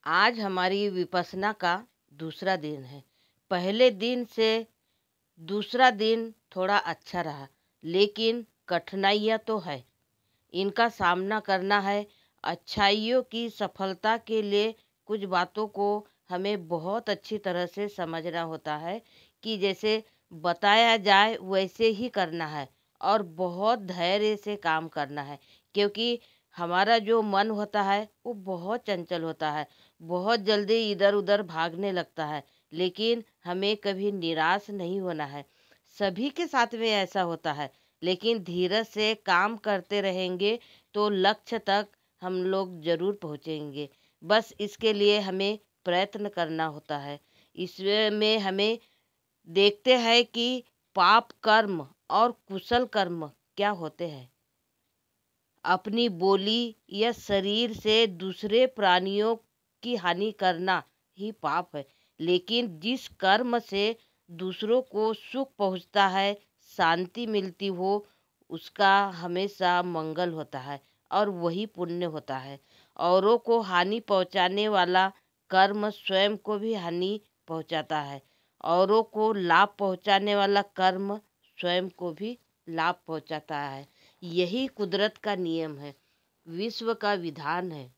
आज हमारी विपස්සना का दूसरा दिन है। पहले दिन से दूसरा दिन थोड़ा अच्छा रहा, लेकिन कठिनाइयाँ तो है। इनका सामना करना है। अच्छाइयों की सफलता के लिए कुछ बातों को हमें बहुत अच्छी तरह से समझना होता है कि जैसे बताया जाए वैसे ही करना है और बहुत धैर्य से काम करना है, क्योंकि हमारा जो मन होता है वो बहुत चंचल होता है, बहुत जल्दी इधर उधर भागने लगता है। लेकिन हमें कभी निराश नहीं होना है। सभी के साथ में ऐसा होता है, लेकिन धीरज से काम करते रहेंगे तो लक्ष्य तक हम लोग जरूर पहुंचेंगे। बस इसके लिए हमें प्रयत्न करना होता है। इसमें हमें देखते हैं कि पाप कर्म और कुशल कर्म क्या होते हैं। अपनी बोली या शरीर से दूसरे प्राणियों की हानि करना ही पाप है। लेकिन जिस कर्म से दूसरों को सुख पहुंचता है, शांति मिलती हो, उसका हमेशा मंगल होता है और वही पुण्य होता है। औरों को हानि पहुंचाने वाला कर्म स्वयं को भी हानि पहुंचाता है। औरों को लाभ पहुंचाने वाला कर्म स्वयं को भी लाभ पहुंचाता है। यही कुदरत का नियम है, विश्व का विधान है।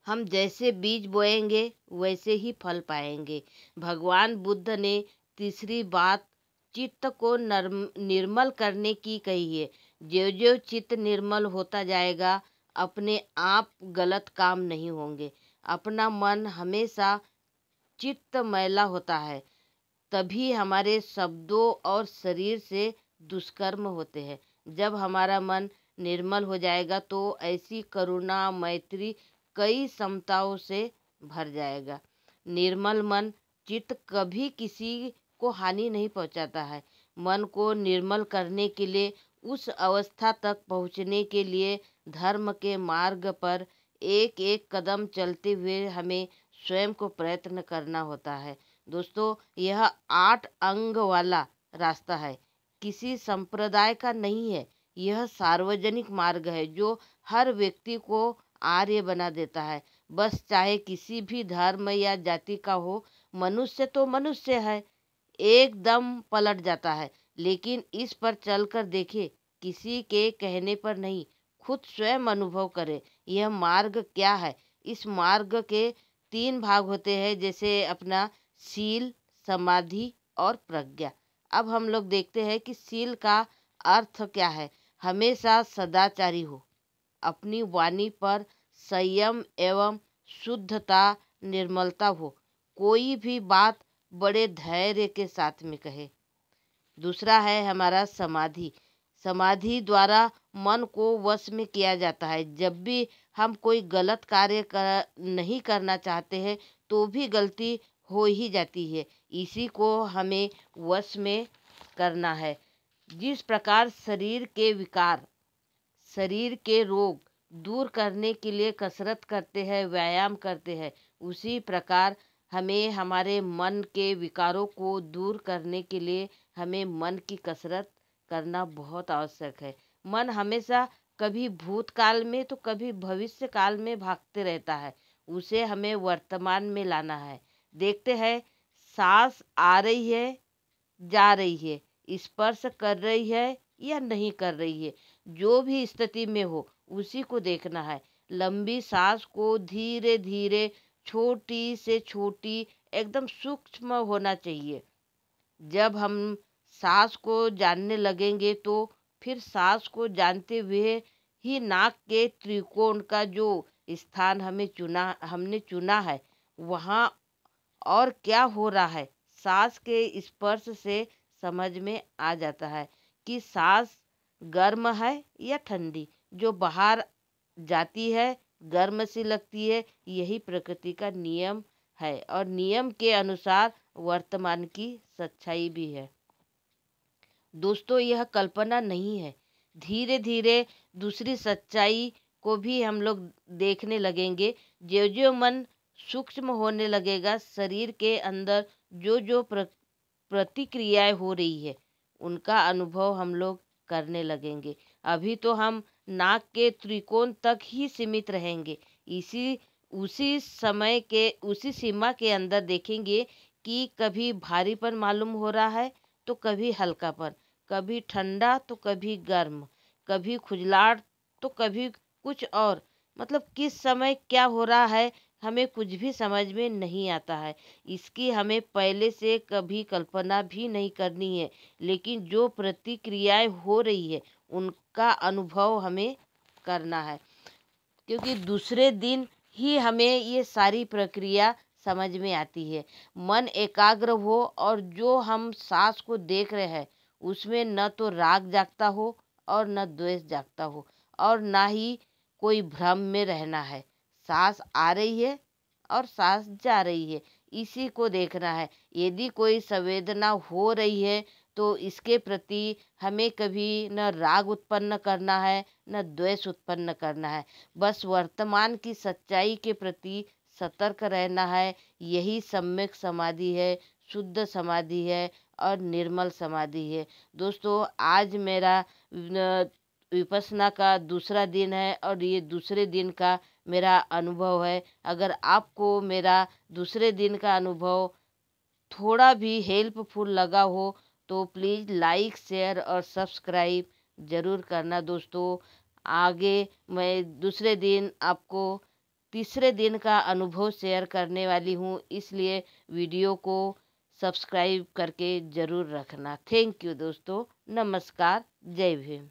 हम जैसे बीज बोएंगे वैसे ही फल पाएंगे। भगवान बुद्ध ने तीसरी बात चित्त को निर्मल करने की कही है। जो जो चित्त निर्मल होता जाएगा, अपने आप गलत काम नहीं होंगे। अपना मन हमेशा चित्त मैला होता है, तभी हमारे शब्दों और शरीर से दुष्कर्म होते हैं। जब हमारा मन निर्मल हो जाएगा तो ऐसी करुणा मैत्री कई समताओं से भर जाएगा। निर्मल मन चित्त कभी किसी को हानि नहीं पहुंचाता है। मन को निर्मल करने के लिए, उस अवस्था तक पहुंचने के लिए धर्म के मार्ग पर एक एक कदम चलते हुए हमें स्वयं को प्रयत्न करना होता है। दोस्तों, यह 8 अंग वाला रास्ता है, किसी संप्रदाय का नहीं है। यह सार्वजनिक मार्ग है जो हर व्यक्ति को आर्य बना देता है। बस चाहे किसी भी धर्म या जाति का हो, मनुष्य तो मनुष्य है, एकदम पलट जाता है। लेकिन इस पर चलकर देखे, किसी के कहने पर नहीं, खुद स्वयं अनुभव करे यह मार्ग क्या है। इस मार्ग के 3 भाग होते हैं, जैसे अपना शील, समाधि और प्रज्ञा। अब हम लोग देखते हैं कि शील का अर्थ क्या है। हमेशा सदाचारी हो, अपनी वाणी पर संयम एवं शुद्धता निर्मलता हो, कोई भी बात बड़े धैर्य के साथ में कहे। दूसरा है हमारा समाधि। समाधि द्वारा मन को वश में किया जाता है। जब भी हम कोई गलत कार्य नहीं करना चाहते हैं तो भी गलती हो ही जाती है। इसी को हमें वश में करना है। जिस प्रकार शरीर के विकार, शरीर के रोग दूर करने के लिए कसरत करते हैं, व्यायाम करते हैं, उसी प्रकार हमें हमारे मन के विकारों को दूर करने के लिए हमें मन की कसरत करना बहुत आवश्यक है। मन हमेशा कभी भूतकाल में तो कभी भविष्य काल में भागते रहता है, उसे हमें वर्तमान में लाना है। देखते हैं, सांस आ रही है, जा रही है, स्पर्श कर रही है या नहीं कर रही है, जो भी स्थिति में हो उसी को देखना है। लंबी सांस को धीरे धीरे, छोटी से छोटी, एकदम सूक्ष्म होना चाहिए। जब हम सांस को जानने लगेंगे तो फिर सांस को जानते हुए ही नाक के त्रिकोण का जो स्थान हमने चुना है, वहाँ और क्या हो रहा है, सांस के स्पर्श से समझ में आ जाता है कि सांस गर्म है या ठंडी। जो बाहर जाती है गर्म सी लगती है, यही प्रकृति का नियम है और नियम के अनुसार वर्तमान की सच्चाई भी है। दोस्तों, यह कल्पना नहीं है। धीरे धीरे दूसरी सच्चाई को भी हम लोग देखने लगेंगे। जो जो मन सूक्ष्म होने लगेगा, शरीर के अंदर जो जो प्रतिक्रियाएं हो रही है, उनका अनुभव हम लोग करने लगेंगे। अभी तो हम नाक के त्रिकोण तक ही सीमित रहेंगे। इसी उसी समय के उसी सीमा के अंदर देखेंगे कि कभी भारीपन मालूम हो रहा है तो कभी हल्कापन, कभी ठंडा तो कभी गर्म, कभी खुजलाहट तो कभी कुछ और। मतलब किस समय क्या हो रहा है हमें कुछ भी समझ में नहीं आता है। इसकी हमें पहले से कभी कल्पना भी नहीं करनी है, लेकिन जो प्रतिक्रियाएं हो रही है उनका अनुभव हमें करना है, क्योंकि दूसरे दिन ही हमें ये सारी प्रक्रिया समझ में आती है। मन एकाग्र हो और जो हम सांस को देख रहे हैं उसमें न तो राग जागता हो और न द्वेष जागता हो, और ना ही कोई भ्रम में रहना है। सांस आ रही है और सांस जा रही है, इसी को देखना है। यदि कोई संवेदना हो रही है तो इसके प्रति हमें कभी न राग उत्पन्न करना है न द्वेष उत्पन्न करना है। बस वर्तमान की सच्चाई के प्रति सतर्क रहना है। यही सम्यक समाधि है, शुद्ध समाधि है और निर्मल समाधि है। दोस्तों, आज मेरा विपश्यना का दूसरा दिन है और ये दूसरे दिन का मेरा अनुभव है। अगर आपको मेरा दूसरे दिन का अनुभव थोड़ा भी हेल्पफुल लगा हो तो प्लीज़ लाइक शेयर और सब्सक्राइब ज़रूर करना दोस्तों। आगे मैं दूसरे दिन आपको तीसरे दिन का अनुभव शेयर करने वाली हूँ, इसलिए वीडियो को सब्सक्राइब करके ज़रूर रखना। थैंक यू दोस्तों। नमस्कार। जय भीम।